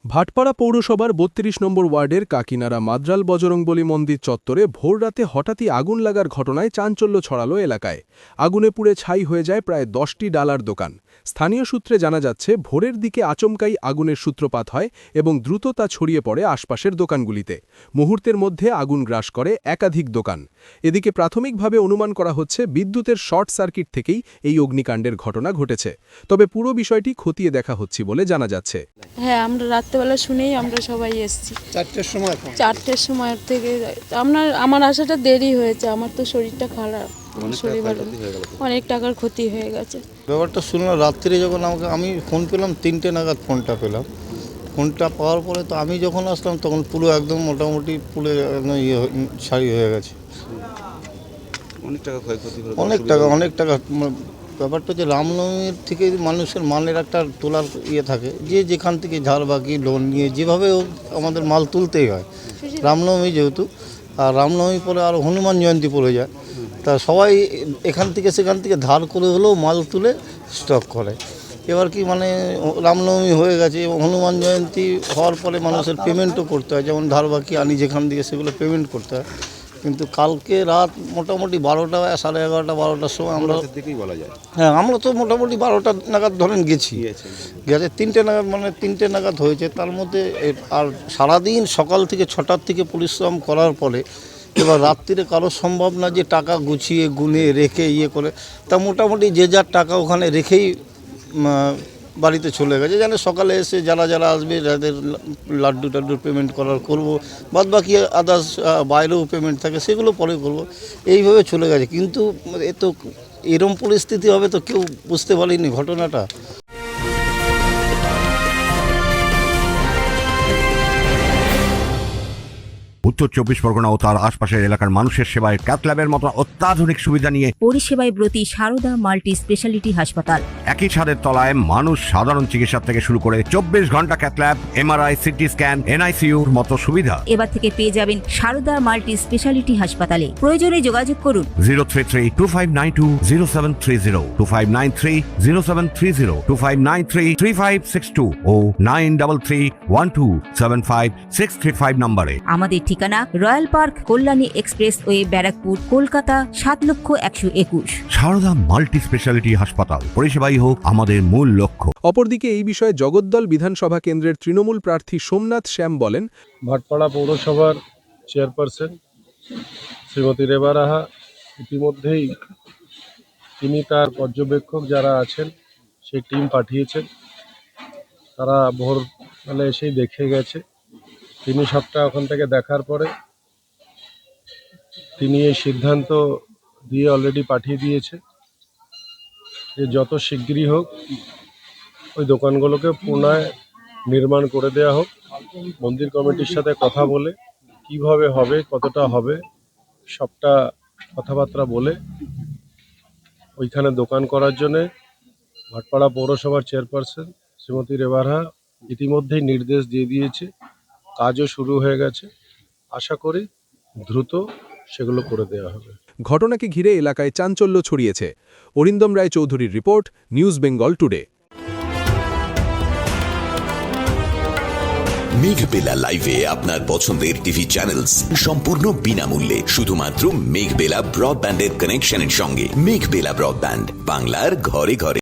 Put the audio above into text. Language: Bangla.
ভাটপাড়া পৌরসভার ৩২ নম্বর ওয়ার্ডের কাকিনাড়া মাদ্রাল বজরংবলী মন্দির চত্বরে ভোররাতে হঠাৎই আগুন লাগার ঘটনায় চাঞ্চল্য ছড়ালো এলাকায়। আগুনে পুড়ে ছাই হয়ে যায় প্রায় ১০টি ডালার দোকান। স্থানীয় সূত্রে জানা যাচ্ছে, ভোরের দিকে আচমকাই আগুনের সূত্রপাত হয় এবং দ্রুত তা ছড়িয়ে পড়ে আশপাশের দোকানগুলিতে। মুহূর্তের মধ্যে আগুন গ্রাস করে একাধিক দোকান। এদিকে প্রাথমিকভাবে অনুমান করা হচ্ছে বিদ্যুতের শর্ট সার্কিট থেকেই এই অগ্নিকাণ্ডের ঘটনা ঘটেছে। তবে পুরো বিষয়টি খতিয়ে দেখা হচ্ছে বলে জানা যাচ্ছে। হ্যাঁ, আমরা রাত্রেবেলা শুনেই আমরা সবাই এসেছি 4টের সময় থেকে। আমার আসাটা দেরি হয়েছে, আমার তো শরীরটা খারাপ, শরীর ভালো, অনেক টাকার ক্ষতি হয়ে গেছে। ব্যাপারটা শুনলাম রাত্রে, যখন আমি ফোন পেলাম 3টে নাগাদ ফোনটা পেলাম। ফোনটা পাওয়ার পরে তো আমি যখন আসলাম তখন পুরো একদম মোটামুটি পুরো একদম ছাড়ি হয়ে গেছে। অনেক টাকা ব্যাপারটা হচ্ছে রামনবমীর থেকে মানুষের মালের একটা তোলার থাকে, যে যেখান থেকে ঝাড় বাকি লোন নিয়ে যেভাবে আমাদের মাল তুলতেই হয়। রামনবমী যেহেতু, আর রামনবমী পরে আর হনুমান জয়ন্তী পড়ে যায়, তা সবাই এখান থেকে সেখান থেকে ধার করে হলেও মাল তুলে স্টক করে। এবার কি রামনবমী হয়ে গেছে এবং হনুমান জয়ন্তী হওয়ার পরে মানুষের পেমেন্টও করতে হয়, যেমন ধার বাকি আনি যেখান থেকে সেগুলো পেমেন্ট করতে হয়। কিন্তু কালকে রাত মোটামুটি 12টা, 11:30, 12টার সময় আমরা বলা যায়, হ্যাঁ আমরা তো মোটামুটি 12টা নাগাদ ধরেন গেছে 3টে নাগাদ, 3টে নাগাদ হয়েছে। তার মধ্যে আর সারাদিন সকাল থেকে 6টার থেকে পরিশ্রম করার পরে এবার রাত্রিরে কারো সম্ভব না যে টাকা গুছিয়ে গুনে রেখে করে, তা মোটামুটি যে যার টাকা ওখানে রেখেই বাড়িতে চলে গেছে। জানে সকালে এসে যারা আসবে যাদের লাড্ডু টাড্ডুর পেমেন্ট করবো, বাদ বাকি আদার্স বাইরেও পেমেন্ট থাকে সেগুলো পরে করব, এইভাবে চলে গেছে। কিন্তু এরম পরিস্থিতি হবে তো কেউ বুঝতে পারেনি ঘটনাটা। উত্তর 24 পরগনা ও তার আশপাশের এলাকার মানুষের সেবায় ক্যাথ ল্যাবের মতো অত্যাধুনিক সুবিধা নিয়ে পরিষেবায় ব্রতী সারদা মাল্টি স্পেশালিটি হাসপাতাল। একই ছাদের তলায় মানুষ সাধারণ চিকিৎসা থেকে শুরু করে 24 ঘন্টা cath lab, MRI, CT scan, এনআইসিইউর মতো সুবিধা এবার থেকে পেয়ে যাবেন সারদা মাল্টি স্পেশালিটি হাসপাতালে। প্রয়োজনে যোগাযোগ করুন 033-2592-0730, 2593-0730, 2593-3562 ও 9331275635 নম্বরে। আমাদের ঠিকানা royal park, Kalyani expressway, Barrackpore, Kolkata 7,01,21। Sarada multi speciality হাসপাতাল, পরিষেবাই হোক আমাদের মূল লক্ষ্য। অপরদিকে এই বিষয়ে জগদ্দল বিধানসভা কেন্দ্রের তৃণমূল প্রার্থী সোমনাথ শ্যাম বলেন, ভাটপাড়া পৌরসভার চেয়ারপারসন শ্রীমতী রেবা রাহা ইতিমধ্যেই তিনি তার পর্যবেক্ষক যারা আছেন সেই টিম পাঠিয়েছেন। তারা ভোরবেলা এসেই দেখে গেছে। তিনি সবটা ওখান থেকে দেখার পরে তিনি এই সিদ্ধান্ত দিয়ে অলরেডি পাঠিয়ে দিয়েছে যে যত শিগগিরই হোক ওই দোকানগুলোকে পুনরায় নির্মাণ করে দেওয়া হোক। মন্দির কমিটির সাথে কথা বলে কিভাবে হবে, কতটা হবে, সবটা কথাবার্তা বলে ওইখানে দোকান করার জন্যে ভাটপাড়া পৌরসভার চেয়ারপারসন শ্রীমতী রেবা রাহা ইতিমধ্যেই নির্দেশ দিয়ে দিয়েছে। কাজও শুরু হয়ে গেছে, আশা করি দ্রুত সেগুলো করে দেওয়া হবে। ঘটনাকে ঘিরে এলাকায় চাঞ্চল্য ছড়িয়েছে। অরিন্দম রায় চৌধুরীর report, news Bengal today. Meghbela লাইভে আপনার পছন্দের টিভি চ্যানেলস সম্পূর্ণ বিনামূল্যে, শুধুমাত্র মেঘবেলা ব্রডব্যান্ডের কানেকশনের সঙ্গে। মেঘবেলা ব্রডব্যান্ড, বাংলার ঘরে ঘরে।